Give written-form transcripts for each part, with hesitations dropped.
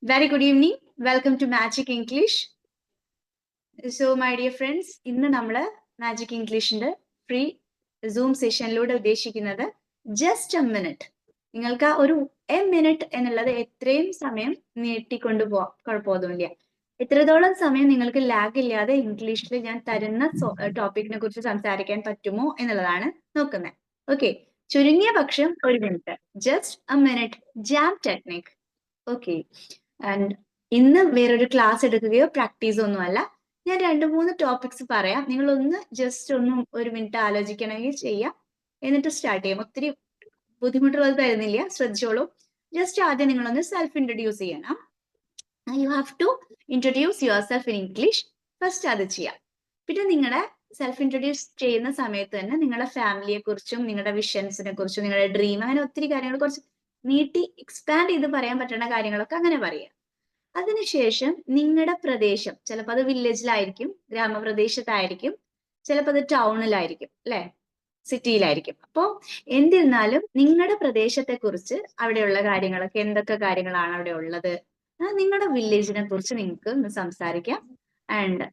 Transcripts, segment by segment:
Very good evening. Welcome to Magic English. So, my dear friends, ഇന്ന് നമ്മൾ magic ഇംഗ്ലീഷിന്റെ free zoom സെഷനിലൂടെ ഉദ്ദേശിക്കുന്നത് just A minute. നിങ്ങൾക്ക് ആ ഒരു മിനിറ്റ് എന്നുള്ളത് എത്രയും സമയം നീട്ടിക്കൊണ്ടു പോവാം, കുഴപ്പമൊന്നുമില്ല. എത്രത്തോളം സമയം നിങ്ങൾക്ക് ലാഗ് ഇല്ലാതെ ഇംഗ്ലീഷിൽ ഞാൻ തരുന്ന ടോപ്പിക്കിനെ കുറിച്ച് സംസാരിക്കാൻ പറ്റുമോ എന്നുള്ളതാണ് നോക്കുന്നത്. ഓക്കെ, ചുരുങ്ങിയ പക്ഷം ഒരു minute, just A minute jam technique. Okay, and ഇന്ന് വേറൊരു ക്ലാസ് എടുക്കുകയോ പ്രാക്ടീസോ ഒന്നുമല്ല. ഞാൻ 2-3 ടോപ്പിക്സ് പറയാം, നിങ്ങളൊന്ന് ജസ്റ്റ് ഒന്നും ഒരു മിനിറ്റ് ആലോചിക്കണമെങ്കിൽ ചെയ്യാം, എന്നിട്ട് സ്റ്റാർട്ട് ചെയ്യാം. ഒത്തിരി ബുദ്ധിമുട്ടുള്ളത് തരുന്നില്ല, ശ്രദ്ധിച്ചോളൂ. ജസ്റ്റ് ആദ്യം നിങ്ങളൊന്ന് സെൽഫ് ഇൻട്രൊഡ്യൂസ് ചെയ്യണം. You have to introduce yourself in English. First അത് ചെയ്യാം. പിന്നെ നിങ്ങളുടെ സെൽഫ് ഇൻട്രൊഡ്യൂസ് ചെയ്യുന്ന സമയത്ത് തന്നെ നിങ്ങളുടെ ഫാമിലിയെ കുറിച്ചും നിങ്ങളുടെ വിഷൻസിനെ കുറിച്ചും നിങ്ങളുടെ ഡ്രീം, അങ്ങനെ ഒത്തിരി കാര്യങ്ങളെ കുറിച്ച് നീട്ടി എക്സ്പാൻഡ് ചെയ്ത് പറയാൻ പറ്റുന്ന കാര്യങ്ങളൊക്കെ അങ്ങനെ പറയാം. അതിനുശേഷം നിങ്ങളുടെ പ്രദേശം, ചിലപ്പോൾ അത് വില്ലേജിലായിരിക്കും, ഗ്രാമപ്രദേശത്തായിരിക്കും, ചിലപ്പോൾ അത് ടൗണിലായിരിക്കും, അല്ലെ, സിറ്റിയിലായിരിക്കും. അപ്പോൾ എന്നിരുന്നാലും നിങ്ങളുടെ പ്രദേശത്തെ കുറിച്ച്, അവിടെയുള്ള കാര്യങ്ങളൊക്കെ എന്തൊക്കെ കാര്യങ്ങളാണ് അവിടെ ഉള്ളത്, നിങ്ങളുടെ വില്ലേജിനെ കുറിച്ച് നിങ്ങൾക്ക് ഒന്ന് സംസാരിക്കാം. ആൻഡ്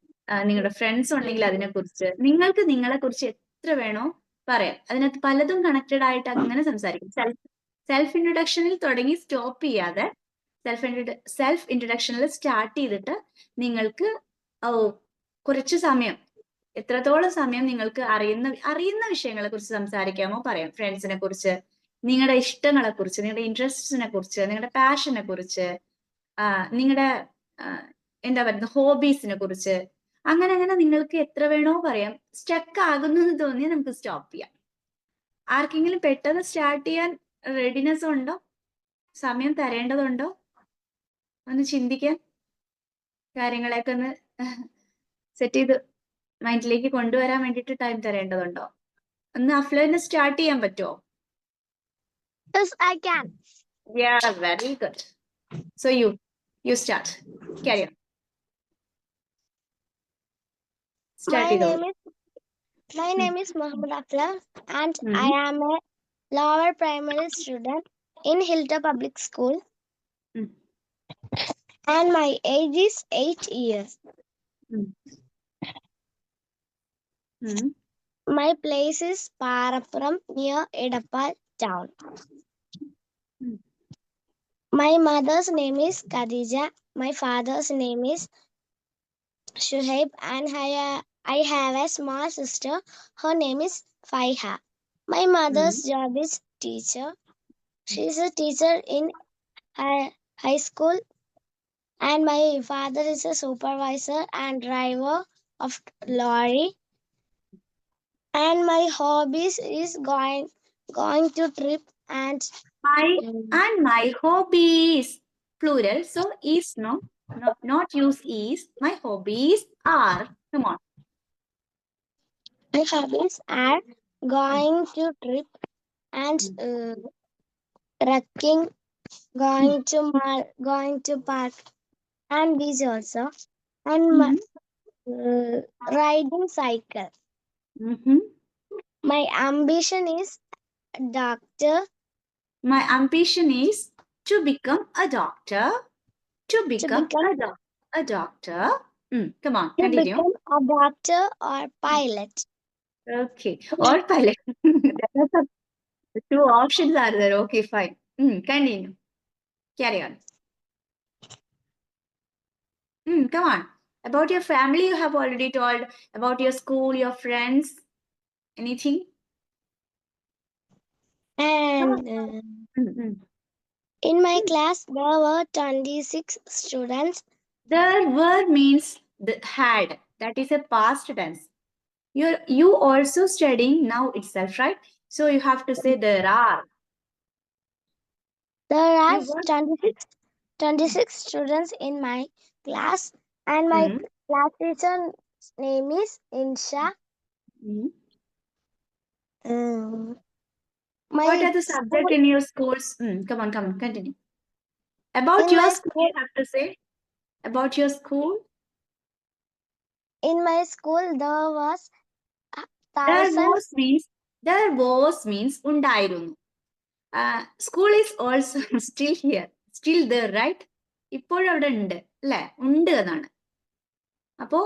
നിങ്ങളുടെ ഫ്രണ്ട്സ് ഉണ്ടെങ്കിൽ അതിനെ കുറിച്ച്, നിങ്ങൾക്ക് നിങ്ങളെ കുറിച്ച് എത്ര വേണോ പറയാം. അതിനകത്ത് പലതും കണക്റ്റഡ് ആയിട്ട് അങ്ങനെ സംസാരിക്കും. സെൽഫ് ഇൻട്രൊഡക്ഷനിൽ തുടങ്ങി സ്റ്റോപ്പ് ചെയ്യാതെ സെൽഫ് ഇൻട്രൊഡക്ഷനിൽ സ്റ്റാർട്ട് ചെയ്തിട്ട് നിങ്ങൾക്ക് കുറച്ച് സമയം, എത്രത്തോളം സമയം നിങ്ങൾക്ക് അറിയുന്ന വിഷയങ്ങളെ കുറിച്ച് സംസാരിക്കാമോ പറയാം. ഫ്രണ്ട്സിനെ കുറിച്ച്, നിങ്ങളുടെ ഇഷ്ടങ്ങളെ കുറിച്ച്, നിങ്ങളുടെ ഇൻട്രസ്റ്റിനെ കുറിച്ച്, നിങ്ങളുടെ പാഷനെ കുറിച്ച്, നിങ്ങളുടെ എന്താ പറയുന്നത്, ഹോബീസിനെ കുറിച്ച്, അങ്ങനെ അങ്ങനെ നിങ്ങൾക്ക് എത്ര വേണോ പറയാം. സ്റ്റക്ക് ആകുന്നു എന്ന് തോന്നിയാൽ നമുക്ക് സ്റ്റോപ്പ് ചെയ്യാം. ആർക്കെങ്കിലും പെട്ടെന്ന് സ്റ്റാർട്ട് ചെയ്യാൻ റെഡിനെസ് ഉണ്ടോ? സമയം തരേണ്ടതുണ്ടോ? ഒന്ന് ചിന്തിക്കാൻ, കാര്യങ്ങളെയൊക്കെ ഒന്ന് സെറ്റ് ചെയ്ത് മൈൻഡിലേക്ക് കൊണ്ടുവരാൻ വേണ്ടിയിട്ട് ടൈം തരേണ്ടതുണ്ടോ? ഒന്ന് അഫ്ലോന് സ്റ്റാർട്ട് ചെയ്യാൻ പറ്റുമോ? Yes, I can. Yeah, very good. So you start. Carry on. Start My name is Muhammad Afla, and I am a lower primary student in Hilltop Public School. And my age is 8 years. My place is Parapuram near Edappal town. My mother's name is Khadija. My father's name is Shuhaib, and I have a small sister. Her name is Faiha. My mother's job is teacher. She is a teacher in high school, and my father is a supervisor and driver of lorry. And my hobbies is going to trip and my hobbies, plural, so is not use is. My hobbies are, come on. My hobbies are going to trip and trekking, going to park and beach also, and riding cycle. My ambition is doctor. My ambition is to become a doctor. To become a doctor. Come on, continue. To become a doctor or pilot. Okay, or pilot. The 2 options are there. Okay, fine. Continue. Carry on. Come on. About your family, you have already told. About your school, your friends. Anything? And in my class, there were 26 students. There were means had. That is a past tense. You also studying now itself, right? So you have to say there are. There are 26 students in my class, and my class teacher's name is Insha. What are the subjects in your schools? Come on, continue. About your school, you have to say. About your school? In my school, there was There was means undayirunnu. School is also still here, still there, right? ഇപ്പോഴും അവിടെ ഉണ്ട് അല്ലെ? ഉണ്ട് എന്നാണ്. അപ്പോ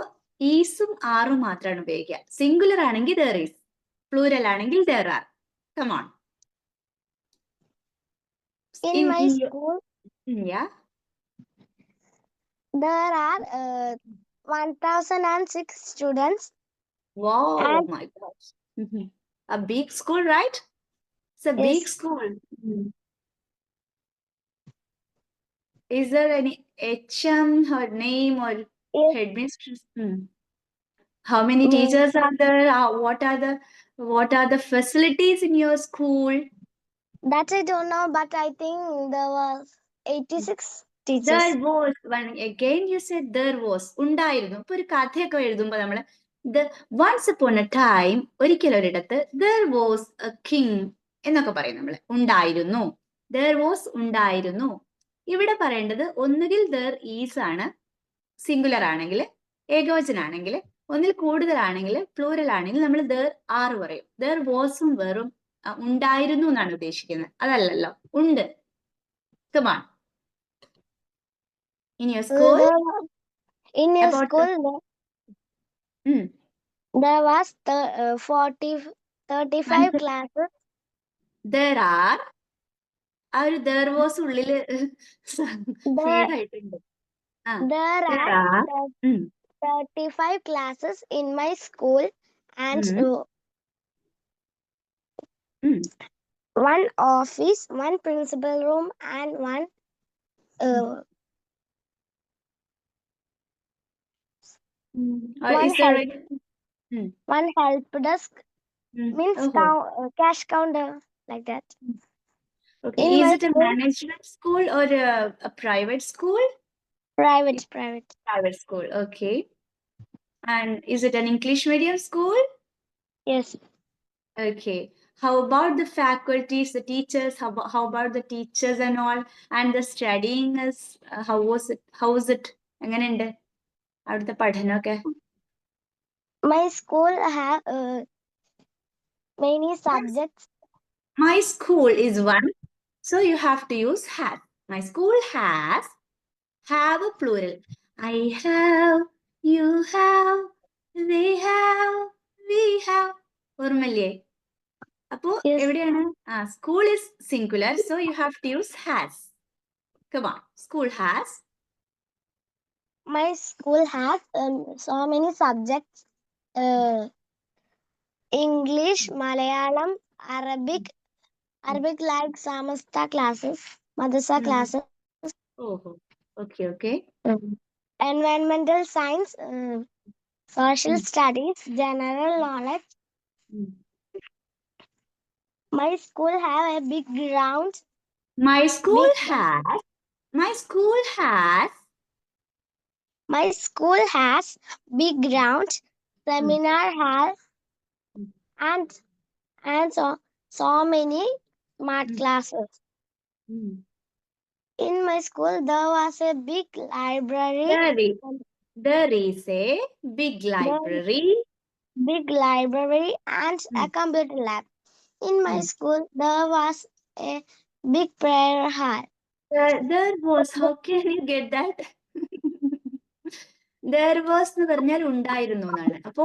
ഈസും ആറും മാത്രമാണ് ഉപയോഗിക്കുക. സിംഗുലർ ആണെങ്കിൽ there is, പ്ലൂരൽ ആണെങ്കിൽ there are. Come on. In my school, yeah. there are 1006 students. Wow, And my gosh. A big school, right? It's a big yes, school. Is there any HM, her name, or yes, headmistress? How many no, teachers are there? What are the facilities in your school? that I don't know, but I think there was 86 teachers. There was one again. You said there was. ഉണ്ടായിരുന്നു. ഇപ്പൊ ഒരു കഥയൊക്കെ എഴുതുമ്പോ നമ്മള് once upon a time, ഒരിക്കലൊരിടത്ത് there was a king എന്നൊക്കെ പറയും നമ്മള്. ഉണ്ടായിരുന്നു. There was ഉണ്ടായിരുന്നു. ഇവിടെ പറയേണ്ടത് ഒന്നുകിൽ there is ആണ്, സിംഗുലർ ആണെങ്കിൽ, ഏകവചനാണെങ്കിൽ, ഒന്നിൽ കൂടുതലാണെങ്കിൽ, പ്ലൂരൽ ആണെങ്കിൽ നമ്മൾ there are പറയും. there wasഉം വെറും ഉണ്ടായിരുന്നു എന്നാണ് ഉദ്ദേശിക്കുന്നത്. അതല്ലല്ലോ, ഉണ്ട്. Come on. In your school? In your About school, there was 35 classes. There are. ആ ഒരു there was ഉള്ളില് ഫീഡ് ആയിട്ടുണ്ട്. There are 35 classes in my school and one office, one principal room, and one one help desk, means cash counter, like that. Okay. In Is my it a school, management school or a private school? private. Private school. Okay. And is it an English medium school? Yes. Okay. How about the faculties, the teachers? How about the teachers and all? And the studying is how was it? How is it? എങ്ങനെയുണ്ട് അവിടുത്തെ പഠനമൊക്കെ? My school have many subjects. My school is one, so you have to use has. My school has, have a plural. I have, you have, they have, we have. ഓർമ്മല്ലേ? അപ്പോ എവിടെയാണ്? School is singular, so you have to use has. Come on, school has. My school has so many subjects. English, Malayalam, Arabic like Samasta classes, Madrasa classes. Oh, okay. Environmental science, social studies, general knowledge. My school have a big ground. My school has big ground, seminar hall, and so many smart classes. In my school, there was a big library. There is a big library. And a computer lab. In my school, there was a big prayer hall. There was. How can you get that? There was എന്ന് പറഞ്ഞാൽ ഉണ്ടായിരുന്നു എന്നാണ്. അപ്പോ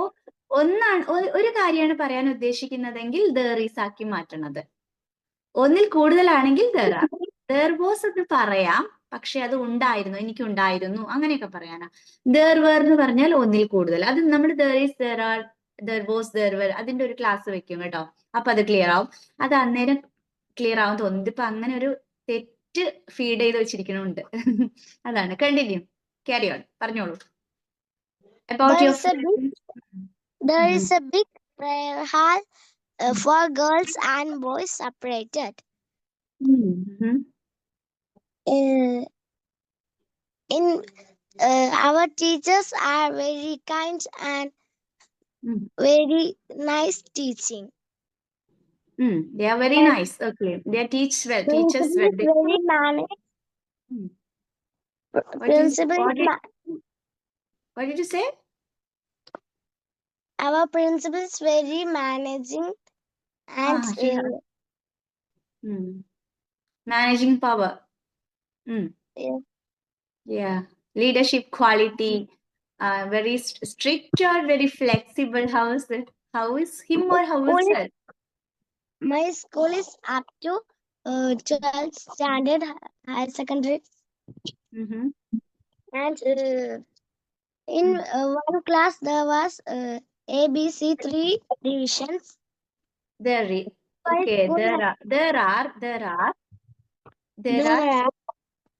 ഒരു കാര്യമാണ് പറയാൻ ഉദ്ദേശിക്കുന്നതെങ്കിൽ there is ആക്കി മാറ്റണത്. ഒന്നിൽ കൂടുതലാണെങ്കിൽ there are. There was എന്ന് പറയാം, പക്ഷെ അത് ഉണ്ടായിരുന്നു, എനിക്കുണ്ടായിരുന്നു, അങ്ങനെയൊക്കെ പറയാനാ. There were എന്ന് പറഞ്ഞാൽ ഒന്നിൽ കൂടുതൽ. അത് നമ്മൾ there is, there are, there was, there were അതിന്റെ ഒരു ക്ലാസ് വെക്കും കേട്ടോ. അപ്പൊ അത് ക്ലിയർ ആവും. അത് അന്നേരം ക്ലിയർ ആവും തോന്നുന്നു. ഇപ്പൊ അങ്ങനെ ഒരു തെറ്റ് ഫീഡ് ചെയ്ത് വെച്ചിരിക്കണുണ്ട്. അതാണ്. കണ്ടിന്യൂ, ക്യാരി ഓൺ, പറഞ്ഞോളൂ. About your there is a big prayer hall for girls and boys separated. Our teachers are very kind and very nice teaching. They are very nice. Okay, they teach well. Teachers well. Very managed. What did you say? Our principal is very managing and managing power. Yeah. Yeah. Leadership quality. Very strict or very flexible? How is it? How is him or how is her? My school is up to 12th standard higher secondary, Mm-hmm. and in one class there was ABC 3 divisions. My Okay. school has There are there are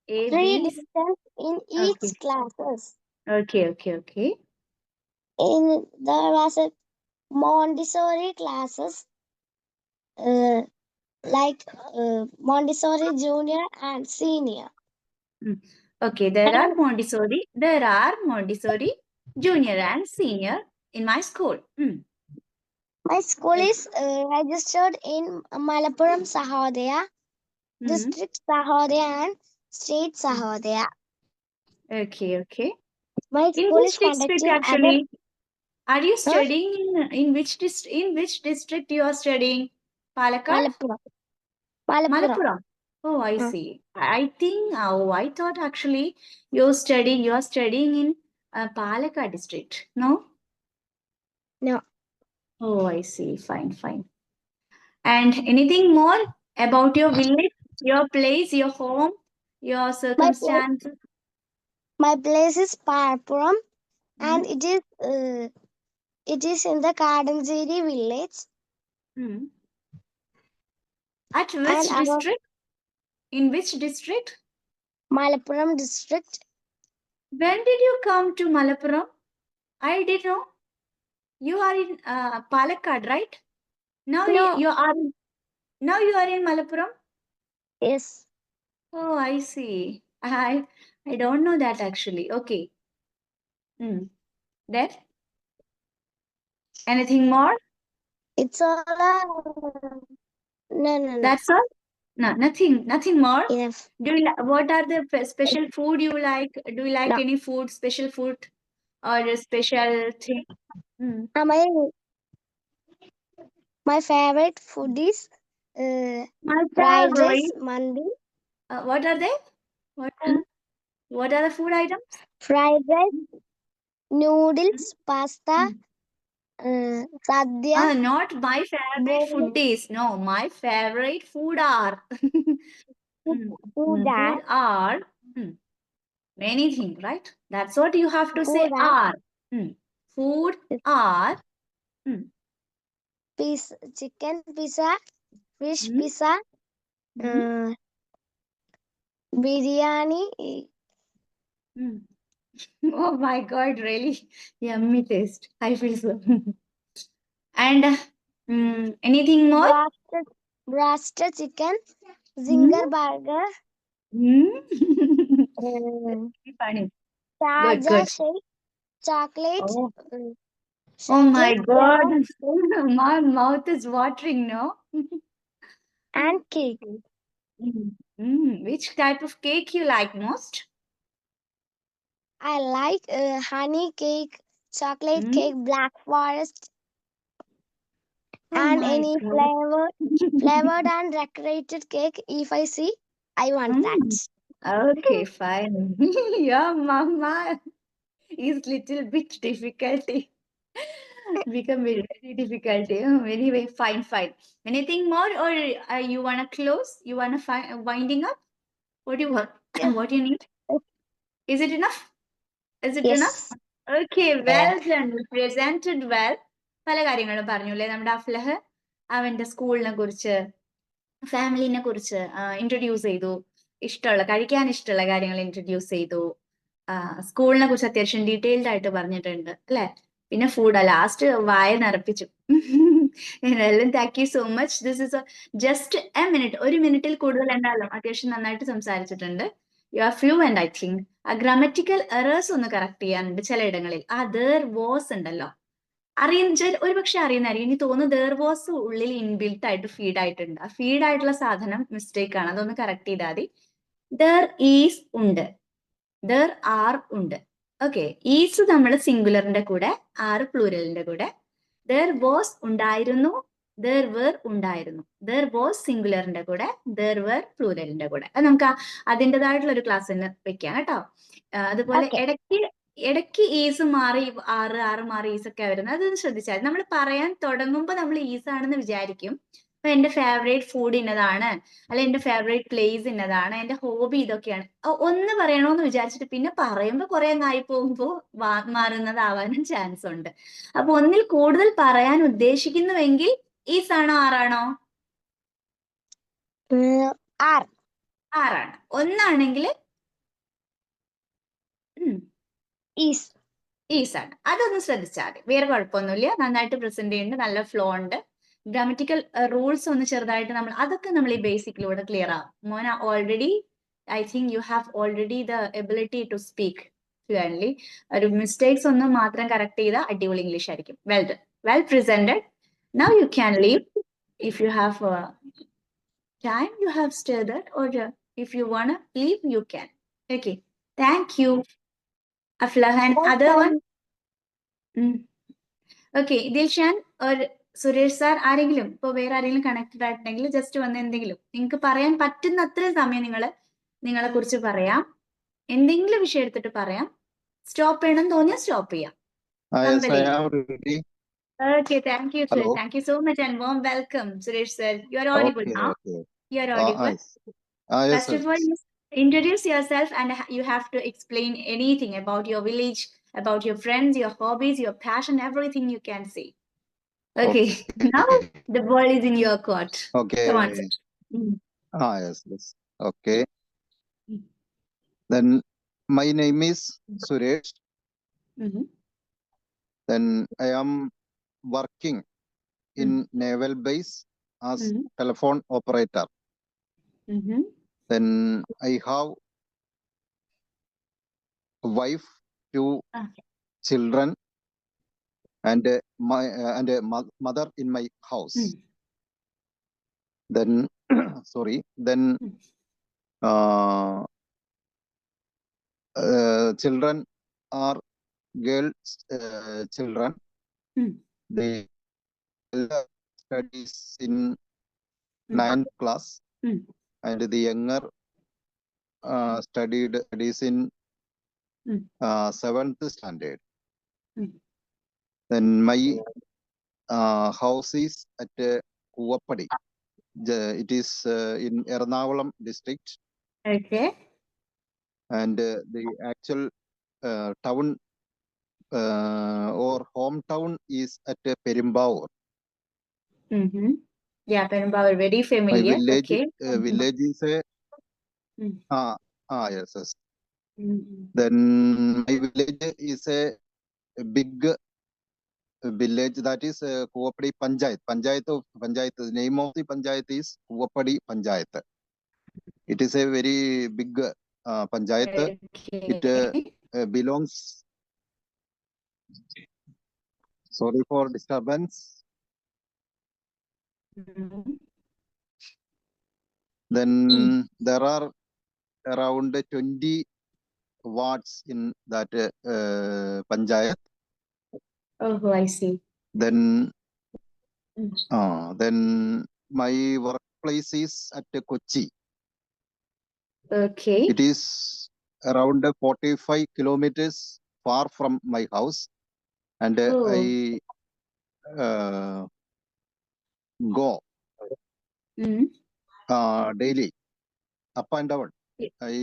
A, 3 B. divisions in Okay. each classes. Okay. In there was a Montessori classes, uh, like Montessori junior and senior. Okay. There are And Montessori junior and senior in my school. my school is registered in Malappuram Sahodaya, District Sahodaya, and State Sahodaya. Okay. My In school which is district conducting other. actually? Are you Huh? studying in which district you are studying? Palakkad? Malappuram. Malappuram. Malappuram. Oh, I Huh. see. I thought actually you are studying in Palakkad district. No? No. Oh, I see. Fine. And anything more about your village, your place, your home, your My place, circumstances? my place is Malappuram, Hmm? and it is in the Kadanjeri village, Hmm. At which and our district? In which district? Malappuram district. When did you come to Malappuram? I didn't know. You are in Palakkad, right? Now No. you are in Malappuram. Yes. Oh, I see. I don't know that actually. Okay. Then anything more? It's all. No. That's all? No, nothing more. Enough. What are the special food you like? Do you like No. any food, special food or a special thing? Hmm. My favorite food is My fried rice, favorite. mandi, What are they? What what are the food items? fried rice, noodles, pasta, Hmm. sadhya, Not my favorite bowl, food is. No, my favorite food are. food are, Food are many things, right? That's what you have to say food are, are. Food are. pizza, chicken pizza, fish Hmm, pizza, hmm, uh, biryani, hmm. Oh my God, really yummy taste. I feel so. And anything more? roasted chicken, Hmm? zinger burger, Hmm? uh, Funny. charger Good. shake, chocolate, Oh, uh, oh my chocolate, God. lemon, My mouth is watering, no? and cake. Which type of cake you like most? I like honey cake, chocolate Mm? cake, black forest, Oh and my any God. flavored and decorated cake. If I see, I want that. Mm. Okay, fine. Your mama is little bit difficulty. Become very difficult. Anyway, fine. Anything more, or you wanna close? You wanna winding up? What do you want? Yeah. What do you need? Is it enough? Is it enough? Yes. Okay, Yeah. well done. Presented well. പല കാര്യങ്ങളും പറഞ്ഞു അല്ലേ നമ്മുടെ Aflah അവന്റെ സ്കൂളിനെ കുറിച്ച് ഫാമിലിനെ കുറിച്ച് introduce ചെയ്തു. കഴിക്കാൻ ഇഷ്ടമുള്ള കാര്യങ്ങൾ ഇൻട്രൊഡ്യൂസ് ചെയ്തു. സ്കൂളിനെ കുറിച്ച് അത്യാവശ്യം ഡീറ്റെയിൽഡ് ആയിട്ട് പറഞ്ഞിട്ടുണ്ട് അല്ലേ? പിന്നെ ഫുഡ് ലാസ്റ്റ് വായ നിറപ്പിച്ചു. എന്തായാലും thank you so much. This is just A minute. ഒരു മിനിറ്റിൽ കൂടുതൽ എന്തായാലും അത്യാവശ്യം നന്നായിട്ട് സംസാരിച്ചിട്ടുണ്ട്. You are fluent I think. ആ ഗ്രാമറ്റിക്കൽ എറേഴ്സ് ഒന്ന് കറക്റ്റ് ചെയ്യാനുണ്ട് ചിലയിടങ്ങളിൽ. ആ ദർ വാസ് ഉണ്ടല്ലോ, ഒരുപക്ഷെ അറിയുന്നതായിരിക്കും. എനിക്ക് തോന്നുന്നു ദർ വാസ് ഉള്ളിൽ ഇൻബിൽട്ട് ആയിട്ട് ഫീഡ് ആയിട്ടുണ്ട്. ആ ഫീഡ് ആയിട്ടുള്ള സാധനം മിസ്റ്റേക്ക് ആണ്, അതൊന്ന് കറക്റ്റ് ചെയ്താൽ മതി. ദർ ഈസ് ഉണ്ട്, ദർ ആർ ഉണ്ട്. ഓക്കെ, ഈസ് നമ്മൾ സിംഗുലറിന്റെ കൂടെ, ആർ പ്ലൂരലിന്റെ കൂടെ. ദർ വാസ് ഉണ്ടായിരുന്നു, there were ഉണ്ടായിരുന്നു. there was സിംഗുലറിന്റെ കൂടെ, there were പ്ലൂരലിന്റെ കൂടെ. അത് നമുക്ക് അതിൻ്റെതായിട്ടുള്ള ഒരു ക്ലാസ് തന്നെ വെക്കാം കേട്ടോ. അതുപോലെ Okay. ഇടയ്ക്ക് ഈസ് മാറി ആറ് മാറി ഈസ് ഒക്കെ വരുന്നത്, അതൊന്ന് ശ്രദ്ധിച്ചാൽ. നമ്മൾ പറയാൻ തുടങ്ങുമ്പോൾ നമ്മൾ ഈസ് ആണെന്ന് വിചാരിക്കും. അപ്പൊ എന്റെ ഫേവറേറ്റ് ഫുഡ് ഇന്നതാണ്, അല്ലെ എന്റെ ഫേവറേറ്റ് പ്ലേസ് ഇന്നതാണ്, എന്റെ ഹോബി ഇതൊക്കെയാണ്. ഒന്ന് പറയണോന്ന് വിചാരിച്ചിട്ട് പിന്നെ പറയുമ്പോൾ കുറെ അങ്ങായി പോകുമ്പോൾ മാറുന്നതാവാനും ചാൻസ് ഉണ്ട്. അപ്പൊ ഒന്നിൽ കൂടുതൽ പറയാൻ ഉദ്ദേശിക്കുന്നുവെങ്കിൽ ഈസ് ആണോ ആറാണോ? R. ആറാണ്. ഒന്നാണെങ്കിൽ Is. ഈസ് ആണ്. അതൊന്ന് ശ്രദ്ധിച്ചാൽ മതി, വേറെ കുഴപ്പമൊന്നുമില്ല. നന്നായിട്ട് പ്രസന്റ് ചെയ്യുന്നുണ്ട്, നല്ല ഫ്ലോ ഉണ്ട്. ഗ്രാമറ്റിക്കൽ റൂൾസ് ഒന്ന് ചെറുതായിട്ട് അതൊക്കെ നമ്മൾ ഈ ബേസിക്കിലൂടെ ക്ലിയർ ആവും. മോന already I think you have already the ability to speak fluently. ഒരു മിസ്റ്റേക്സ് ഒന്നും മാത്രം കറക്റ്റ് ചെയ്താൽ അടിപൊളി ഇംഗ്ലീഷ് ആയിരിക്കും. Well presented. Now you can leave. If you have time, you have stay that, or if you wanna leave, you can. Okay. Thank you. Aflahan, other one. Okay, Dilshan or Suresh sir, ആരെങ്കിലും ഇപ്പൊ വേറെ ആരെങ്കിലും connected ആയിട്ടുണ്ടെങ്കിൽ just വന്ന് എന്തെങ്കിലും നിങ്ങൾക്ക് പറയാൻ പറ്റുന്ന അത്രയും സമയം നിങ്ങളെ കുറിച്ച് പറയാം. എന്തെങ്കിലും വിഷയം എടുത്തിട്ട് പറയാം. സ്റ്റോപ്പ് ചെയ്യണം തോന്നിയാൽ സ്റ്റോപ്പ് ചെയ്യാം. Okay, thank you, sir. Hello. Thank you so much and warm welcome, Suresh sir. You are audible now. Okay. You are audible. Yes. Yes, First of all, introduce yourself and you have to explain anything about your village, about your friends, your hobbies, your passion, everything you can say. Okay. Now the ball is in your court. Okay. Come on, sir. Yes. Okay. Then my name is Suresh. Mhm. Then I am working in naval base as telephone operator. Mhm. Then I have a wife, 2 children, and a mother in my house. Then sorry. Then children are girls children. They studies in 9th class, and the younger studies in 7th standard. Then my house is at Kuvapadi. It is in Ernakulam district. Okay. And the actual town or hometown is at Perumbavoor. Yeah, Perumbavoor, very familiar. My village, okay. Village is a yes. Then my village is a big village, that is Kuvapadi Panchayat. Panchayat. The name of the Panchayat is Kuvapadi Panchayat. It is a very big Panchayat. Okay. It belongs. Sorry for disturbance. Then there are around 20 wards in that Panchayat. Oh, I see. Then my workplace is at Kochi. Okay. It is around 45 kilometers far from my house, and I go daily up and down. I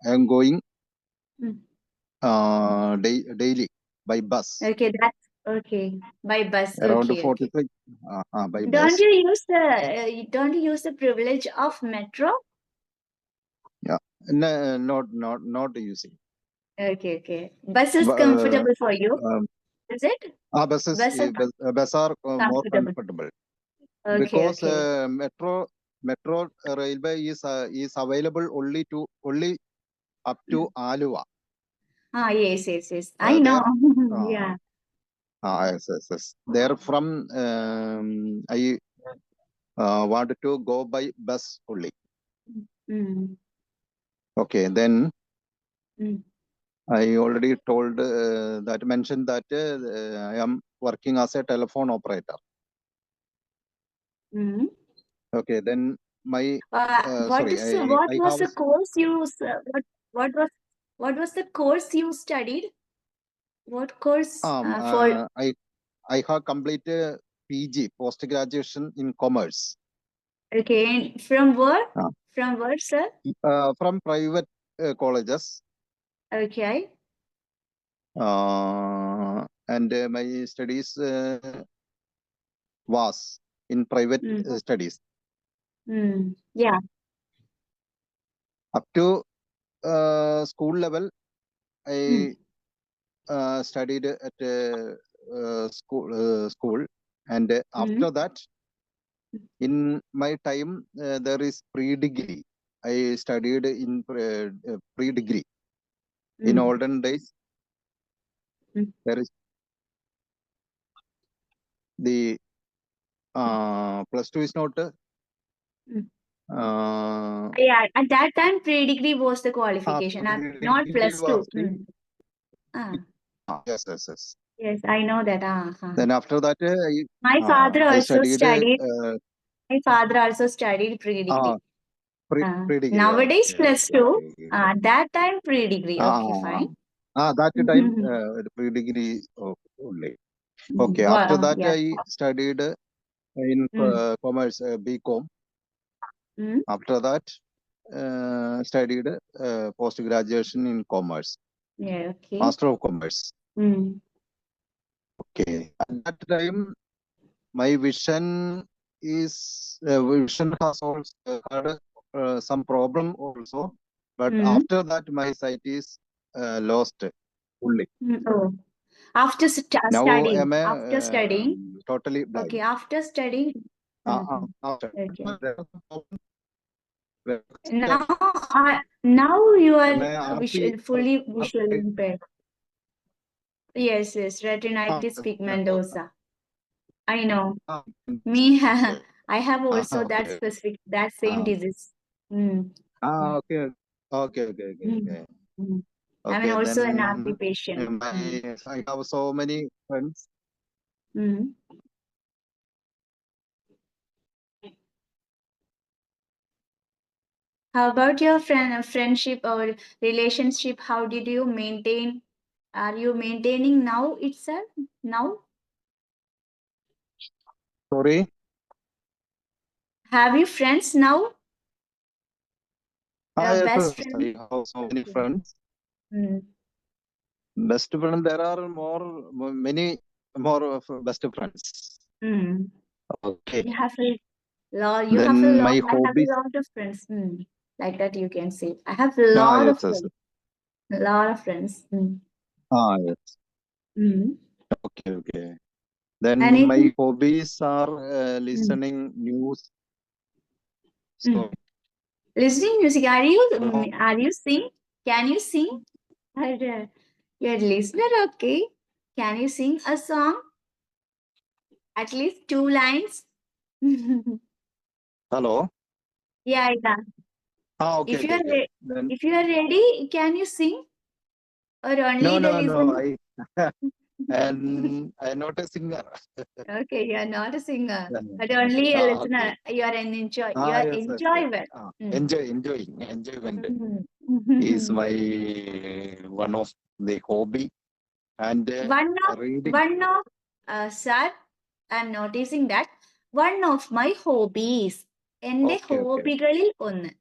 am going daily by bus. Okay, that's okay. By bus. Around okay, 45 by bus. Don't you use the privilege of metro? Yeah, no, not using. Okay. Bus is comfortable for you, is it? Buses are more comfortable. Okay, Because okay. metro railway is available only up to Alua. Yes. I know. Yeah. Yes. There from I wanted to go by bus only. Okay, then I already mentioned that I am working as a telephone operator. Mm. Okay, then my What sorry, is what I was have the course you what was the course you studied? What course for? I have completed PG, post graduation in commerce, Okay, and from where? Ah. From where, sir? from private colleges, Okay. and my studies was in private Mm. studies Mm. Yeah. up to school level. I studied at school, and after that, in my time, there is pre-degree. I studied in pre-degree. In Mm. olden days, Mm. there is the plus two is not. Mm. Uh, Yeah, at that time, pre-degree was the qualification, not pre-degree plus two. was the Ah, yes. yes, I know that. Then after that, My father I also studied studied. My father also studied pre-degree. pre-degree. Nowadays, Okay, plus okay, two. okay. At that time, pre-degree. Okay, fine. That time pre-degree only. Okay, after Wow, that yeah. I studied in commerce, BCom. Mm. After that, studied post graduation in commerce, Yeah, okay. Master of Commerce. Mm. Okay, at that time, my vision has also had some problem also, but after that my sight is lost fully. Oh, after Now studying, am I after studying, totally okay, blind. after studying, After. okay. There are some problem. Now, now you Am are I RP? fully visually impaired. Yes, yes, retinitis pigmentosa. I know. Me, I have also that Okay. specific, that same disease. Mm. Okay. Okay. Mm. Mm. I'm Okay. also an RP Then patient. I have so many friends. Mm. How about your friendship or relationship? How did you maintain? Are you maintaining now itself? Now? Sorry. Have you friends now? Yes, Best I friend? have so many Okay. friends. Mm. Best friend. There are many more of best friends. Mm. Okay. You have a lot. You have a Then lot. my I have a hobbies. lot of friends. Like that, you can say. I have a lot of Yes. friends. A lot of friends. Yes. Mm. Okay. Then Anything? my hobbies are listening news. So Listening music. Are you sing? Can you sing? You're a listener, okay. Can you sing a song? At least 2 lines? hello. Yeah, yeah. Okay. Then If you are ready, can you sing? Or only the no. listener? And I'm not a singer. Okay, you are not a singer, but only a listener. Okay. You are an enjoy. You are Yes. enjoyable. Enjoyment is Mhm. my one of the hobby, and reading. One of, sir, I'm noticing that one of my hobbies. എൻ്റെ Okay. ഹോബികളിൽ ഒന്ന്.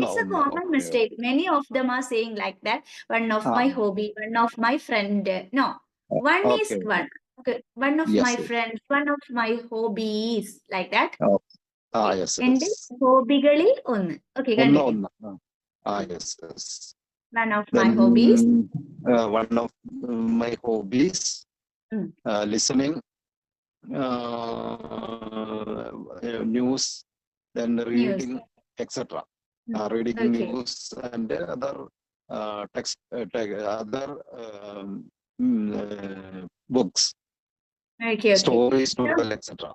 It's a common Okay. mistake. Many of them are saying like that. One of my hobby, one of my friend. No, one is Okay. one. Okay, one of my Yes. friends, one of my hobbies, like that. Yes. എൻ്റെ ഹോബികളിൽ ഒന്ന്. Okay, continue. Yes. One of my Then hobbies. one of my hobbies, listening news, then News. reading, etc. Reading Okay. news and other text, other books, Okay. stories, So, novel, etc.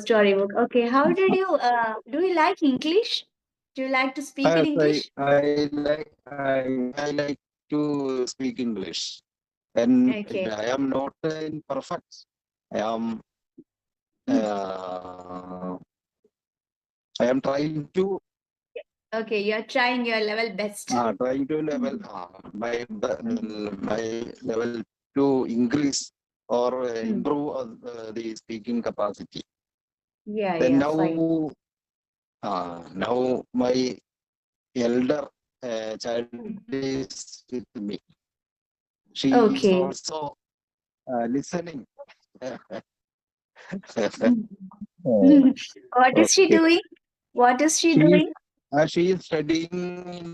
storybook. Okay. How did you do you like English? Do you like to speak in English? I like to speak English, and Okay. I am not in perfect. I am I am trying to Okay, you are trying your level best. level my level to increase or improve the speaking capacity. Yeah, Then yeah, fine. now my elder child is with me. She is Okay. also listening. What is she Okay. doing? What is she She is doing? she is studying in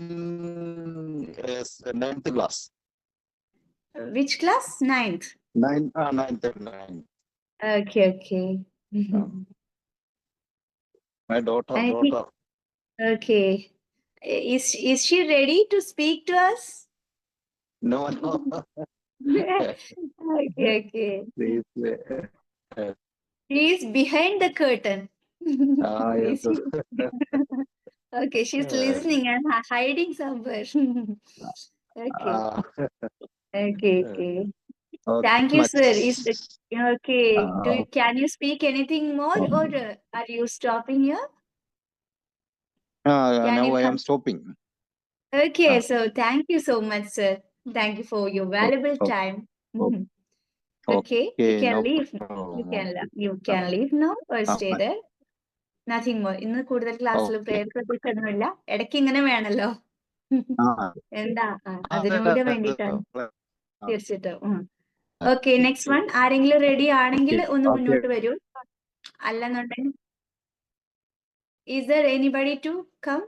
9th class. Which class? 9th. 9th. Okay, okay. My daughter. Anything? Okay. Is she ready to speak to us? No. Okay, okay. Please, She is behind the curtain. yes. Is she? Okay, she's listening and hiding somewhere. Okay, okay, okay. Thank you, Much. sir. Okay? Uh, Can you speak anything more, or are you stopping here? Can now you I am come? stopping. Okay, so thank you so much, sir. Thank you for your valuable time. Okay, you can no leave. problem. You can leave now or stay Fine. there. Nothing more. ഇന്ന് കൂടുതൽ ക്ലാസ്സിൽ Okay. പ്രത്യേകിച്ചൊന്നുമില്ല. ഇടയ്ക്ക് ഇങ്ങനെ വേണല്ലോ. എന്താ അതിനൂടെ വേണ്ടിയിട്ടാണ് തീർച്ചയായിട്ടും. Okay, next one. ആരെങ്കിലും റെഡി ആണെങ്കിൽ ഒന്ന് മുന്നോട്ട് വരൂ. അല്ലെന്നുണ്ടെങ്കിൽ is there anybody to come?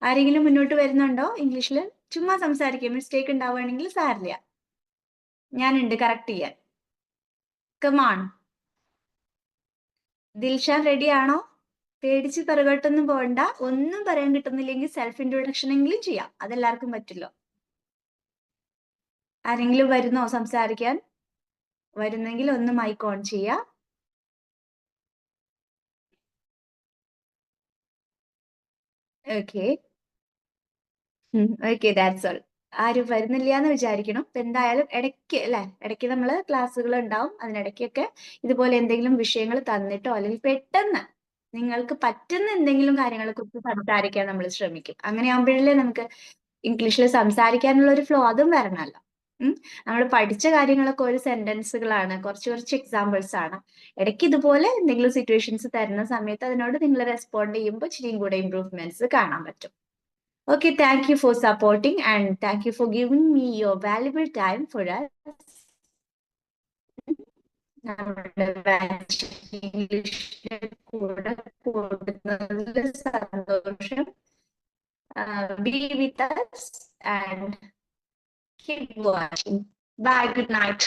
ആരെങ്കിലും മുന്നോട്ട് വരുന്നുണ്ടോ? ഇംഗ്ലീഷിൽ ചുമ്മാ സംസാരിക്കുക. മിസ്റ്റേക്ക് ഉണ്ടാവുകയാണെങ്കിൽ സാരില്ല, ഞാനുണ്ട് കറക്റ്റ് ചെയ്യാൻ. കമാൺ. ദിൽഷാൻ റെഡി ആണോ? പേടിച്ച് പിറകോട്ടൊന്നും പോകണ്ട. ഒന്നും പറയാൻ കിട്ടുന്നില്ലെങ്കിൽ സെൽഫ് ഇൻട്രൊഡക്ഷൻ എങ്കിലും ചെയ്യാം. അതെല്ലാവർക്കും പറ്റില്ലോ. ആരെങ്കിലും വരുന്നോ സംസാരിക്കാൻ? വരുന്നെങ്കിൽ ഒന്ന് മൈക്ക് ഓൺ ചെയ്യാം. Okay, okay, that's all. ആരും വരുന്നില്ല എന്ന് വിചാരിക്കണം. ഇപ്പൊ എന്തായാലും ഇടയ്ക്ക് ഇടയ്ക്ക് നമ്മൾ ക്ലാസ്സുകൾ ഉണ്ടാവും. അതിനിടയ്ക്കൊക്കെ ഇതുപോലെ എന്തെങ്കിലും വിഷയങ്ങൾ തന്നിട്ടോ അല്ലെങ്കിൽ പെട്ടെന്ന് നിങ്ങൾക്ക് പറ്റുന്ന എന്തെങ്കിലും കാര്യങ്ങളെ കുറിച്ച് സംസാരിക്കാൻ നമ്മൾ ശ്രമിക്കും. അങ്ങനെയാകുമ്പോഴല്ലേ നമുക്ക് ഇംഗ്ലീഷിൽ സംസാരിക്കാനുള്ള ഒരു ഫ്ലോ അതും വരണമല്ലോ. നമ്മൾ പഠിച്ച കാര്യങ്ങളൊക്കെ ഒരു സെന്റൻസുകളാണ്, കുറച്ച് എക്സാമ്പിൾസ് ആണ്. ഇടയ്ക്ക് ഇതുപോലെ എന്തെങ്കിലും സിറ്റുവേഷൻസ് തരുന്ന സമയത്ത് അതിനോട് നിങ്ങൾ റെസ്പോണ്ട് ചെയ്യുമ്പോൾ ഇച്ചിരിയും കൂടെ ഇംപ്രൂവ്മെന്റ്സ് കാണാൻ പറ്റും. Okay, thank you for supporting and thank you for giving me your valuable time for us. Be with us and keep watching. Bye, good night.